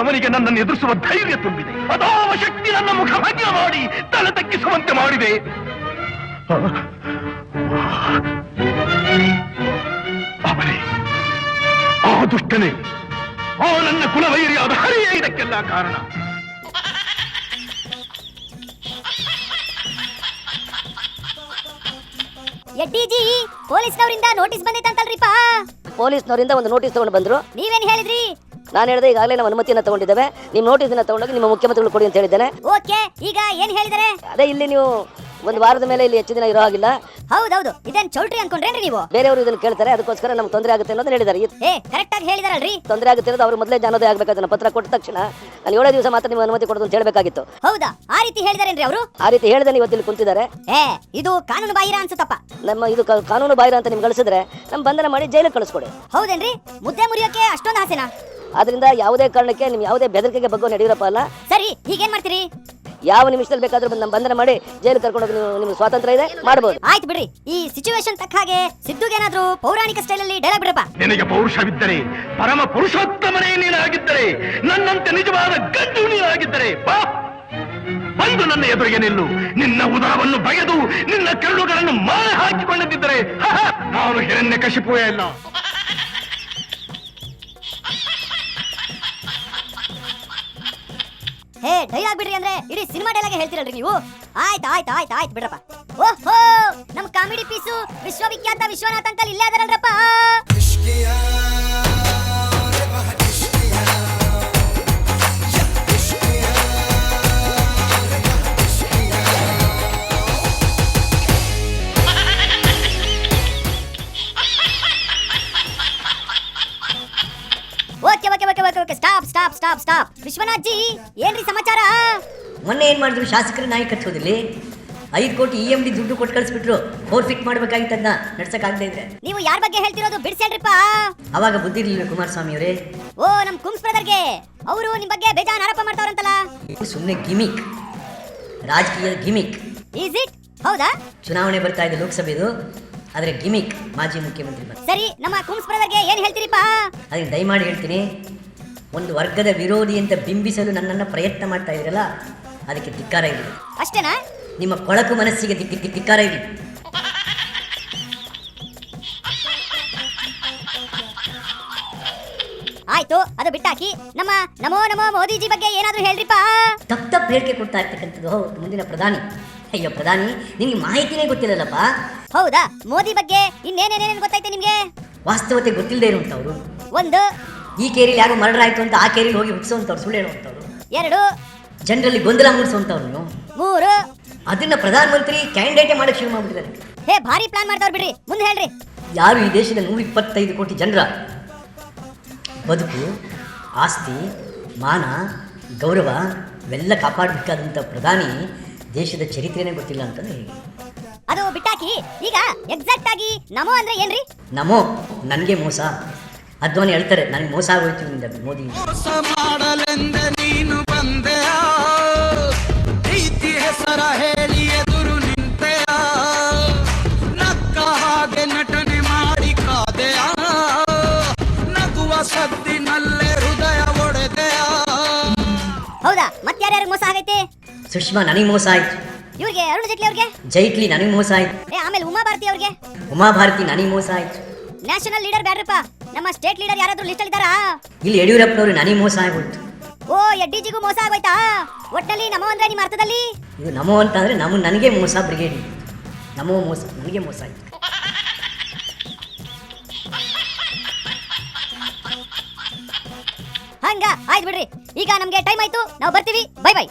ಅವನಿಗೆ ನನ್ನನ್ನು ಎದುರಿಸುವ ಧೈರ್ಯ ತುಂಬಿದೆ. ಅದಾವ ಶಕ್ತಿ ನನ್ನ ಮುಖ ಭಗ್ನ ಮಾಡಿ ತಲೆ ತಗ್ಗಿಸುವಂತೆ ಮಾಡಿದೆ. ಅವನೇ, ಆ ದುಷ್ಟನೇ, ಆ ನನ್ನ ಕುಲವೈರಿಯಾದ ಹರಿಯೇ ಇದಕ್ಕೆಲ್ಲ ಕಾರಣ. ಎಡ್ಡಿಜಿ, ಪೊಲೀಸ್ನವರಿಂದ ನೋಟಿಸ್ ಬಂದೈತಂತಲ್ರಿಪ್ಪ. ಪೊಲೀಸ್ನವರಿಂದ ಒಂದು ನೋಟಿಸ್ ತಗೊಂಡು ಬಂದ್ರು. ನೀವೇನ್ ಹೇಳಿದ್ರಿ? ನಾನು ಹೇಳಿದೆ ಈಗಾಗಲೇ ನಾವು ಅನುಮತಿಯನ್ನ ತಗೊಂಡಿದ್ದೇವೆ, ನಿಮ್ಮ ನೋಟಿಸ್ ತಗೊಂಡೋಗಿ ನಿಮ್ಮ ಮುಖ್ಯಮಂತ್ರಿಗಳು ಕೊಡಿ ಅಂತ ಹೇಳಿದ್ದೇನೆ. ಓಕೆ, ಈಗ ಏನ್ ಹೇಳಿದಾರೆ? ಅದೇ ಇಲ್ಲಿ ನೀವು ಒಂದು ವಾರದ ಮೇಲೆ ಇಲ್ಲಿ ಹೆಚ್ಚು ದಿನ ಇರೋ ಹಾಗಿಲ್ಲ. ಹೌದೌದು, ಇದೇನ್ ಚೌಲ್ಟ್ರಿ ಅನ್ಕೊಂಡ್ರೇನ್ರಿ ನೀವು? ಬೇರೆಯವರು ಇದನ್ನು ಕೇಳ್ತಾರೆ, ಅದಕ್ಕೋಸ್ಕರ ನಮ್ಗೆ ತೊಂದರೆ ಆಗುತ್ತೆ ಅನ್ನೋದನ್ನ ಹೇಳಿದ್ದಾರೆ. ಕರೆಕ್ಟ್ ಆಗಿ ಹೇಳಿದಾರಲ್ರಿ? ತೊಂದರೆ ಆಗುತ್ತೆ ಅನ್ನೋದು ಅವ್ರು ಮೊದಲೇ ಜಾನೋದಯ ಆಗ್ಬೇಕಾದ್ರೆ ಪತ್ರ ಕೊಟ್ಟ ತಕ್ಷಣ ನಾನು 7 ದಿವಸ ಮಾತ್ರ ನೀವು ಅನುಮತಿ ಕೊಡೋದು ಅಂತ ಹೇಳಬೇಕಾಗಿತ್ತು. ಹೌದಾ? ಆ ರೀತಿ ಹೇಳಿದಾರೇನ್ರಿ ಅವರು? ಆ ರೀತಿ ಹೇಳಿದ್ರೆ ಇವತ್ತು ಇಲ್ಲಿ ಕುಂತಿದ್ದಾರೆ. ಇದು ಕಾನೂನು ಬಾಹಿರ ಅನ್ಸುತ್ತಪ್ಪ. ನಮ್ಮ ಇದು ಕಾನೂನು ಬಾಹಿರ ಅಂತ ನಿಮ್ಗೆ ಕಳಿಸಿದ್ರೆ ನಮ್ಮ ಬಂಧನ ಮಾಡಿ ಜೈಲಿಗೆ ಕಳಿಸ್ಕೊಡಿ. ಹೌದೇನ್ರಿ? ಮುದ್ದೆ ಮುರಿಯೋಕೆ ಅಷ್ಟೊಂದು ಆಸೆನಾ? ಆದ್ರಿಂದ ಯಾವುದೇ ಕಾರಣಕ್ಕೆ ನಿಮ್ ಯಾವುದೇ ಬೆದರಿಕೆಗೆ ಬಗ್ಗೋ ಯಡಿಯೂರಪ್ಪ ಅಲ್ಲ. ಸರಿ, ಈಗೇನ್ ಮಾಡ್ತೀರಿ? ಯಾವ ನಿಮಿಷದಲ್ಲಿ ಬೇಕಾದ್ರೂ ಬಂದು ನಮ್ಮ ಬಂಧನ ಮಾಡಿ ಜೈಲು ಕರ್ಕೊಂಡೋಗಿ ನಿಮ್ಗೆ ಸ್ವಾತಂತ್ರ್ಯ ಇದೆ, ಮಾಡಬಹುದು. ಆಯ್ತು ಬಿಡ್ರಿ. ಈ ಸಿಚುವೇಶನ್ ತಕ್ಕ ಹಾಗೆ ಸಿದ್ದುಗೇನಾದ್ರೂ ಪೌರಾಣಿಕ ಸ್ಟೈಲ್ ಅಲ್ಲಿ ಡೈಲಾಗ್ ಬಿಡಪ್ಪ. ನಿನಗೆ ಪೌರುಷವಿದ್ದರೆ, ಪರಮ ಪುರುಷೋತ್ತಮನೇ ನೀನಾಗಿದ್ದರೆ, ನನ್ನಂತೆ ನಿಜವಾದ ಗಂಡು ನೀನಾಗಿದ್ದರೆ ಬಾ, ಬಂದು ನನ್ನ ಎದುರಿಗೆ ನಿಲ್ಲು. ನಿನ್ನ ಉದರವನ್ನು ಬಗೆದು ನಿನ್ನ ಕರುಳುಗಳನ್ನು ಮಾಲೆ ಹಾಕಿಕೊಂಡಿದ್ದರೆ ನಾನು ಹಿರಣ್ಯಕಶಿಪುವೇ ಅಲ್ಲ. ಡೈಲಾಗ್ ಬಿಡ್ರಿ ಅಂದ್ರೆ ಇಡೀ ಸಿನಿಮಾ ಡೈಲಾಗ್ ಹೇಳ್ತಿರಲ್ರಿ ನೀವು. ಆಯ್ತು ಬಿಡ್ರಪ್ಪ. ಓಹೋ, ನಮ್ ಕಾಮಿಡಿ ಪೀಸು ವಿಶ್ವವಿಖ್ಯಾತ ವಿಶ್ವನಾಥ್ ಅಂಕಲ್ ಇಲ್ಲೇ ಅದರಲ್ರಪ್ಪ. Okay, stop. ವಿಶ್ವನಾಥ್ ಜಿ, ಏನ್ರಿ ಸಮಾಚಾರ? ಮೊನ್ನೆ ಏನ್ ಮಾಡಿದ್ರು? ಶಾಸಕರ ನಾಯಿ ಕಟ್ಟೋದಿಲ್ಲಿ 5 ಕೋಟಿ EMD ದುಡ್ಡು ಕೊಟ್ಟು ಕಳಿಸ್ಬಿಟ್ರು. ಫಿಟ್ ಮಾಡ್ಬೇಕಾಗಿತ್ತು, ಅದನ್ನ ನಡ್ಸಕ್ಕಾಗದೇ ಇದ್ರೆ. ನೀವು ಯಾರ ಬಗ್ಗೆ ಹೇಳ್ತಿರೋದು ಬಿಡ್ಸೇಳ್ರಿಪ್ಪ. ಅವಾಗ ಬುದ್ಧಿ ಇರ್ಲಿಲ್ಲ ಕುಮಾರಸ್ವಾಮಿ ಅವರೇ. ಓ, ನಮ್ ಕುಮ್ಸ್ ಬ್ರದರ್ಗೆ ಅವರು ನಿಮ್ ಬಗ್ಗೆ ಬೇಜಾನ್ ಆರೋಪ ಮಾಡ್ತಾವ್ರಂತಲ್ಲ. ಸುಮ್ಮನೆ ಗಿಮಿಕ್, ರಾಜಕೀಯ ಗಿಮಿಕ್. Is it? ಹೌದಾ? ಚುನಾವಣೆ ಬರ್ತಾ ಇದೆ ಲೋಕಸಭೆದು, ಆದ್ರೆ ಗಿಮಿಕ್ ಮಾಜಿ ಮುಖ್ಯಮಂತ್ರಿ. ಸರಿ, ನಮ್ಮ ಕುಮ್ಸ್ ಬ್ರದರ್ಗೆ ಏನ್ ಹೇಳ್ತೀರಿಪ್ಪ? ಅದಕ್ಕೆ ದಯಮಾಡಿ ಹೇಳ್ತೀನಿ, ಒಂದು ವರ್ಗದ ವಿರೋಧಿ ಅಂತ ಬಿಂಬಿಸಲು ನನ್ನನ್ನು ಪ್ರಯತ್ನ ಮಾಡ್ತಾ ಇದ್ರಲ್ಲ, ಅದಕ್ಕೆ ಧಿಕ್ಕಾರ ಇರಲಿ. ಅಷ್ಟೇನಾ? ನಿಮ್ಮ ಕೊಳಕು ಮನಸ್ಸಿಗೆ ಧಿಕ್ಕಾರ ಇರಲಿ. ಆಯ್ತು, ಅದು ಬಿಟ್ಟಾಕಿ ನಮ್ಮ ನಮೋ ಮೋದಿಜಿ ಬಗ್ಗೆ ಏನಾದ್ರೂ ಹೇಳ್ರಿಪ್ಪ. ತಪ್ಪು ಹೇಳಿಕೆ ಕೊಡ್ತಾ ಇರ್ತಕ್ಕಂಥದ್ದು. ಹೌದು, ಮುಂದಿನ ಪ್ರಧಾನಿ. ಅಯ್ಯೋ ಪ್ರಧಾನಿ, ನಿಮ್ಗೆ ಮಾಹಿತಿನೇ ಗೊತ್ತಿಲ್ಲಲ್ಲಪ್ಪ. ಹೌದಾ? ಮೋದಿ ಬಗ್ಗೆ ಇನ್ನೇನೇನೇನೇನು ಗೊತ್ತೈತೆ ನಿಮ್ಗೆ? ವಾಸ್ತವತೆ ಗೊತ್ತಿಲ್ಲದೆ ಇರುವಂತವ್ರು. ಒಂದು, ಈ ಕೇರಿಲಿ ಯಾರು ಮರ್ಡರ್ ಆಯ್ತು ಅಂತ ಆ ಕೇರಿಲಿ ಹೋಗಿ ಹುಟ್ಟಿಸುವಂತವ್ರು, ಸುಳ್ಳು ಹೇಳುವಂತವ್ರು. 2, ಜನರಲ್ಲಿ ಗೊಂದಲ ಮೂಡಿಸುವಂತವ್ರು. 3, ಅದನ್ನ ಪ್ರಧಾನಮಂತ್ರಿ ಕ್ಯಾಂಡಿಡೇಟ್ ಮಾಡಕ್ಕೆ ಶುರು ಮಾಡ್ಬಿಟ್ಟಿದ್ದಾರೆ. ಭಾರಿ ಪ್ಲಾನ್ ಮಾಡ್ತಾವ್ರು ಬಿಡ್ರಿ. ಮುಂದೆ ಹೇಳ್ರಿ. ಯಾರು ಈ ದೇಶದ 125 ಕೋಟಿ ಜನರ ಬದುಕು, ಆಸ್ತಿ, ಮಾನ, ಗೌರವ ಇವೆಲ್ಲ ಕಾಪಾಡಬೇಕಾದಂಥ ಪ್ರಧಾನಿ ದೇಶದ ಚರಿತ್ರೆನೇ ಗೊತ್ತಿಲ್ಲ ಅಂತಂದ್ರೆ ಹೇಗೆ? ಅದು ಬಿಟ್ಟಾಕಿ ಈಗ ಎಕ್ಸಾಕ್ಟ್ ಆಗಿ ನಮೋ ಅಂದ್ರೆ ಏನ್ರಿ? ನಮೋ ನನಗೆ ಮೋಸ. ಅದ್ವಾನಿ ಹೇಳ್ತಾರೆ, ನನಗೆ ಮೋಸ ಆಗೋಯ್ತು ಮೋದಿ. ಮೋಸ ಮಾಡಲೆಂದ ನೀನು ಬಂದೆಯ, ಪ್ರೀತಿ ಹೆಸರ ಹೇಳಿ ಎದುರು ನಿಂತೆಯ, ನಕ್ಕ ಹಾಗೆ ನಟನೆ ಮಾಡಿ ಕಾದೆಯ, ನಗುವ ಸದ್ದಿನಲ್ಲೇ ಹೃದಯ ಒಡೆದೆಯ. ಹೌದಾ? ಮತ್ತಾರ್ಯಾರಿಗೆ ಮೋಸ ಆಗೈತೆ? ಸುಷ್ಮಾ ನನಗೆ ಮೋಸ ಆಯ್ತು. ಇವ್ರಿಗೆ ಅರುಣ್ ಜೇಟ್ಲಿ ಅವ್ರಿಗೆ? ಜೈಟ್ಲಿ ನನಗೆ ಮೋಸ ಆಯ್ತು. ಆಮೇಲೆ ಉಮಾ ಭಾರತಿ ಅವ್ರಿಗೆ? ಉಮಾ ಭಾರತಿ ನನಗೆ ಮೋಸ ಆಯ್ತು. ನ್ಯಾಷನಲ್ ಲೀಡರ್ ಬ್ಯಾಡ್ರಪ್ಪ, ನಮ್ಮ ಸ್ಟೇಟ್ ಲೀಡರ್ ಯಾರಾದ್ರೂ ಲಿಸ್ಟ್ ಅಲ್ಲಿ ಇದ್ದಾರಾ? ಇಲ್ಲಿ ಯಡಿಯೂರಪ್ಪನವರು ನನಗೆ ಮೋಸ ಆಗೋಯ್ತು. ಓ, ಎಡ್ಡಿಜಿಗೂ ಮೋಸ ಆಗೋಯ್ತಾ? ಒಟ್ಟಲ್ಲಿ ನಮೋ ಅಂದ್ರೆ ನಿಮ್ಮ ಅರ್ಥದಲ್ಲಿ? ಇದು ನಮೋ ಅಂತ ಅಂದ್ರೆ ನನಗೆ ಮೋಸ ಬ್ರಿಗೇಡಿ. ನಮೋ ಮೋಸ, ನನಗೆ ಮೋಸ ಆಯ್ತು. ಹಂಗ ಆಯ್ತು ಬಿಡ್ರಿ. ಈಗ ನಮ್ಗೆ ಟೈಮ್ ಆಯ್ತು, ನಾವು ಬರ್ತೀವಿ. ಬೈ.